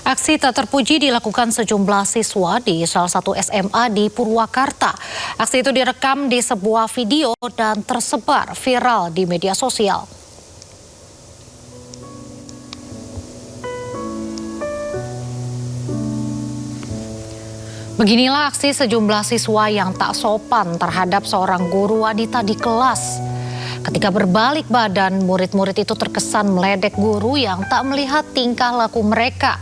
Aksi tak terpuji dilakukan sejumlah siswa di salah satu SMA di Purwakarta. Aksi itu direkam di sebuah video dan tersebar viral di media sosial. Beginilah aksi sejumlah siswa yang tak sopan terhadap seorang guru wanita di kelas. Ketika berbalik badan, murid-murid itu terkesan meledek guru yang tak melihat tingkah laku mereka.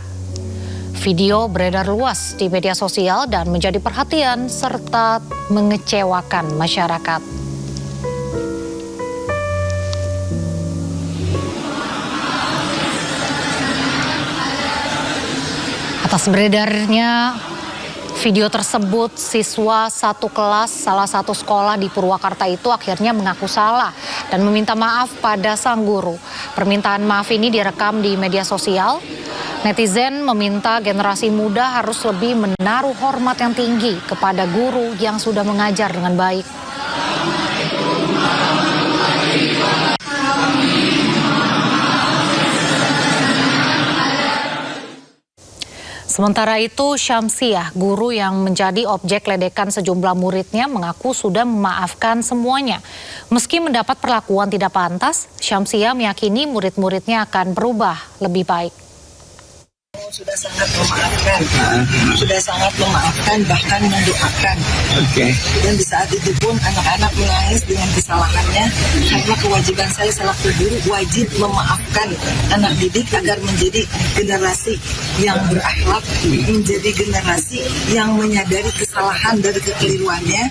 Video beredar luas di media sosial dan menjadi perhatian serta mengecewakan masyarakat. Atas beredarnya video tersebut, siswa satu kelas salah satu sekolah di Purwakarta itu akhirnya mengaku salah dan meminta maaf pada sang guru. Permintaan maaf ini direkam di media sosial. Netizen meminta generasi muda harus lebih menaruh hormat yang tinggi kepada guru yang sudah mengajar dengan baik. Sementara itu, Syamsiah, guru yang menjadi objek ledekan sejumlah muridnya, mengaku sudah memaafkan semuanya. Meski mendapat perlakuan tidak pantas, Syamsiah meyakini murid-muridnya akan berubah lebih baik. Sudah sangat memaafkan, bahkan mendoakan. Dan di saat itu pun anak-anak menangis dengan kesalahannya, karena kewajiban saya selaku guru wajib memaafkan anak didik agar menjadi generasi yang berakhlak, menjadi generasi yang menyadari kesalahan dari kekeliruannya,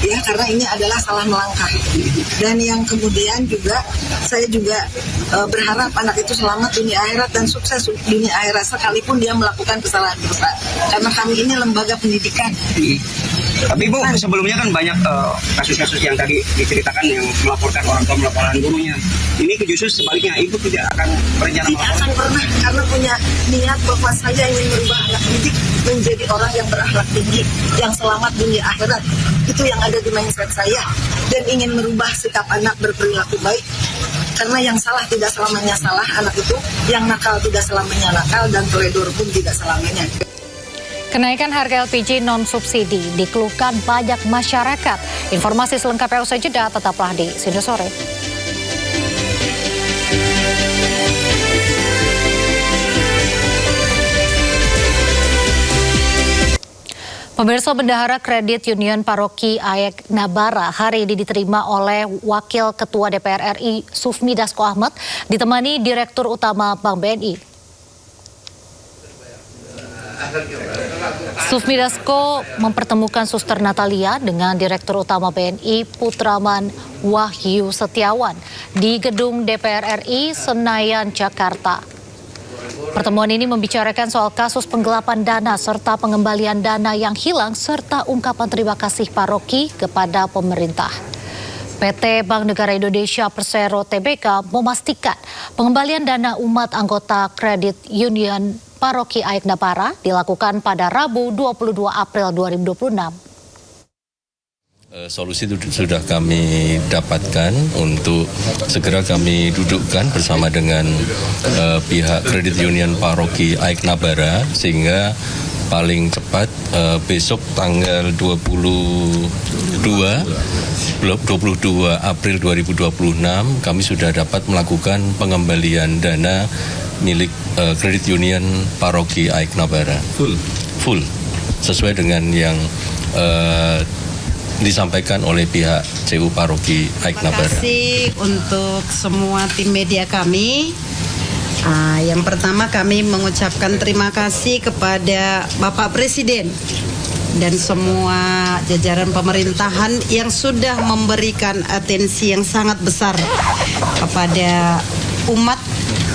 ya, karena ini adalah salah melangkah. Dan yang kemudian juga saya juga berharap anak itu selamat dunia akhirat dan sukses dunia akhirat sekalipun dia melakukan kesalahan besar. Karena kami ini lembaga pendidikan. Tapi Bu, sebelumnya kan banyak kasus-kasus yang tadi diceritakan yang melaporkan orang tua melaporkan gurunya. Ini justru sebaliknya, Ibu tidak akan berencana melaporkan? Tidak akan pernah, karena punya niat bahwa saya ingin merubah anak didik menjadi orang yang berakhlak tinggi, yang selamat dunia akhirat. Itu yang ada di mindset saya. Dan ingin merubah sikap anak berperilaku baik. Karena yang salah tidak selamanya salah anak itu, yang nakal tidak selamanya nakal, dan teledor pun tidak selamanya. Kenaikan harga LPG non-subsidi dikeluhkan banyak masyarakat. Informasi selengkapnya usai jeda, tetaplah di Sindo Sore. Pemirsa, Bendahara Kredit Union Paroki Aek Nabara hari ini diterima oleh Wakil Ketua DPR RI Sufmi Dasko Ahmad ditemani Direktur Utama Bank BNI. Sufmi Dasko mempertemukan Suster Natalia dengan Direktur Utama BNI Putraman Wahyu Setiawan di Gedung DPR RI Senayan, Jakarta. Pertemuan ini membicarakan soal kasus penggelapan dana serta pengembalian dana yang hilang serta ungkapan terima kasih paroki kepada pemerintah. PT Bank Negara Indonesia Persero Tbk memastikan pengembalian dana umat anggota Kredit Union Paroki Aek Nabara dilakukan pada Rabu 22 April 2026. Solusi itu sudah kami dapatkan untuk segera kami dudukkan bersama dengan pihak Kredit Union Paroki Aek Nabara sehingga paling cepat besok tanggal 22 April 2026 kami sudah dapat melakukan pengembalian dana milik Kredit Union Paroki Aek Nabara full sesuai dengan yang disampaikan oleh pihak CU Paroki Aek Nabara. Terima kasih untuk semua tim media kami. Yang pertama kami mengucapkan terima kasih kepada Bapak Presiden dan semua jajaran pemerintahan yang sudah memberikan atensi yang sangat besar kepada umat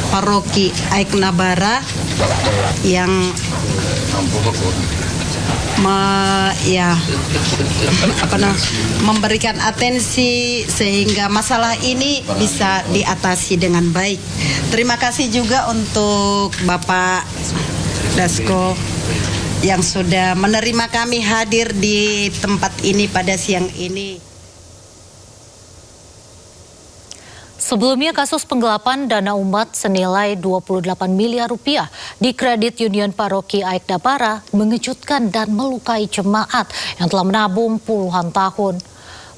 Paroki Aek Nabara yang memberikan atensi sehingga masalah ini bisa diatasi dengan baik. Terima kasih juga untuk Bapak Dasko yang sudah menerima kami hadir di tempat ini pada siang ini. Sebelumnya kasus penggelapan dana umat senilai 28 miliar rupiah di Kredit Union Paroki Aik Napara mengejutkan dan melukai jemaat yang telah menabung puluhan tahun.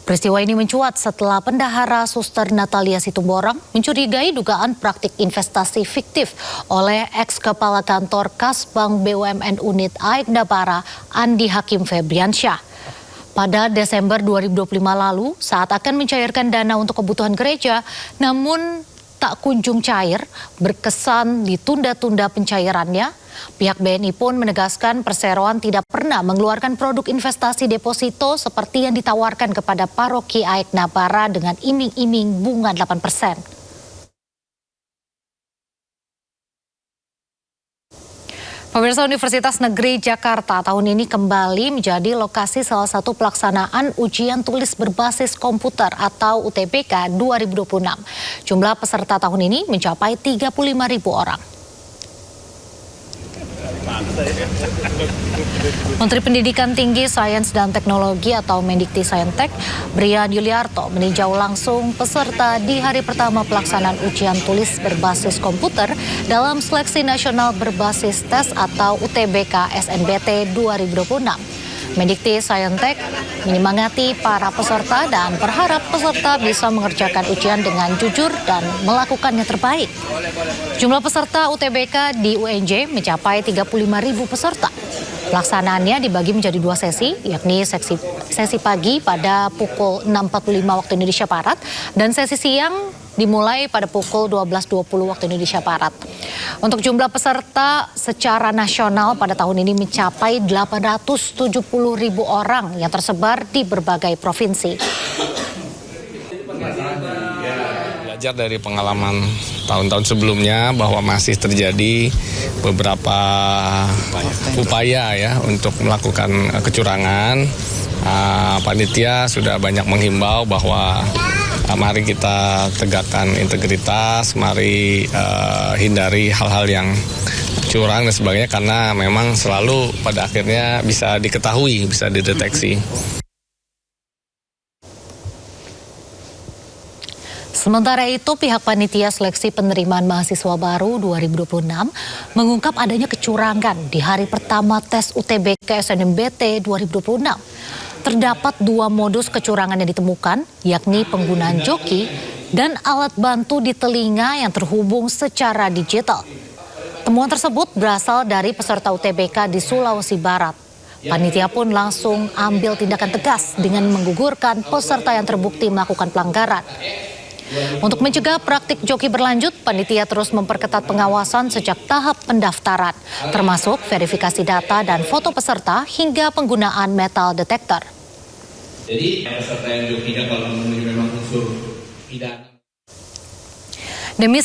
Peristiwa ini mencuat setelah Pendahara Suster Natalia Situmorang mencurigai dugaan praktik investasi fiktif oleh ex-kepala kantor Kas Bank BUMN Unit Aik Napara Andi Hakim Febriansyah. Pada Desember 2025 lalu, saat akan mencairkan dana untuk kebutuhan gereja, namun tak kunjung cair, berkesan ditunda-tunda pencairannya. Pihak BNI pun menegaskan perseroan tidak pernah mengeluarkan produk investasi deposito seperti yang ditawarkan kepada Paroki Aik Napara dengan iming-iming bunga 8%. Pemirsa, Universitas Negeri Jakarta tahun ini kembali menjadi lokasi salah satu pelaksanaan ujian tulis berbasis komputer atau UTBK 2026. Jumlah peserta tahun ini mencapai 35.000 orang. Menteri Pendidikan Tinggi, Sains dan Teknologi atau Mendikti-Saintek, Brian Yuliarto meninjau langsung peserta di hari pertama pelaksanaan ujian tulis berbasis komputer dalam seleksi nasional berbasis tes atau UTBK SNBT 2026. Mendikti-Saintek menyemangati para peserta dan berharap peserta bisa mengerjakan ujian dengan jujur dan melakukan yang terbaik. Jumlah peserta UTBK di UNJ mencapai 35.000 peserta. Pelaksanaannya dibagi menjadi 2 sesi, yakni sesi pagi pada pukul 6.45 waktu Indonesia Barat dan sesi siang dimulai pada pukul 12.20 waktu Indonesia Barat. Untuk jumlah peserta secara nasional pada tahun ini mencapai 870.000 orang yang tersebar di berbagai provinsi. Belajar dari pengalaman tahun-tahun sebelumnya bahwa masih terjadi beberapa upaya ya untuk melakukan kecurangan. Panitia sudah banyak menghimbau bahwa mari kita tegakkan integritas, mari hindari hal-hal yang curang dan sebagainya karena memang selalu pada akhirnya bisa diketahui, bisa dideteksi. Sementara itu, pihak panitia seleksi penerimaan mahasiswa baru 2026 mengungkap adanya kecurangan di hari pertama tes UTBK SNMPT 2026. Terdapat 2 modus kecurangan yang ditemukan, yakni penggunaan joki dan alat bantu di telinga yang terhubung secara digital. Temuan tersebut berasal dari peserta UTBK di Sulawesi Barat. Panitia pun langsung ambil tindakan tegas dengan menggugurkan peserta yang terbukti melakukan pelanggaran. Untuk mencegah praktik joki berlanjut, panitia terus memperketat pengawasan sejak tahap pendaftaran, termasuk verifikasi data dan foto peserta hingga penggunaan metal detector. Jadi peserta yang jokinya kalau memenuhi memang unsur pidana. Demi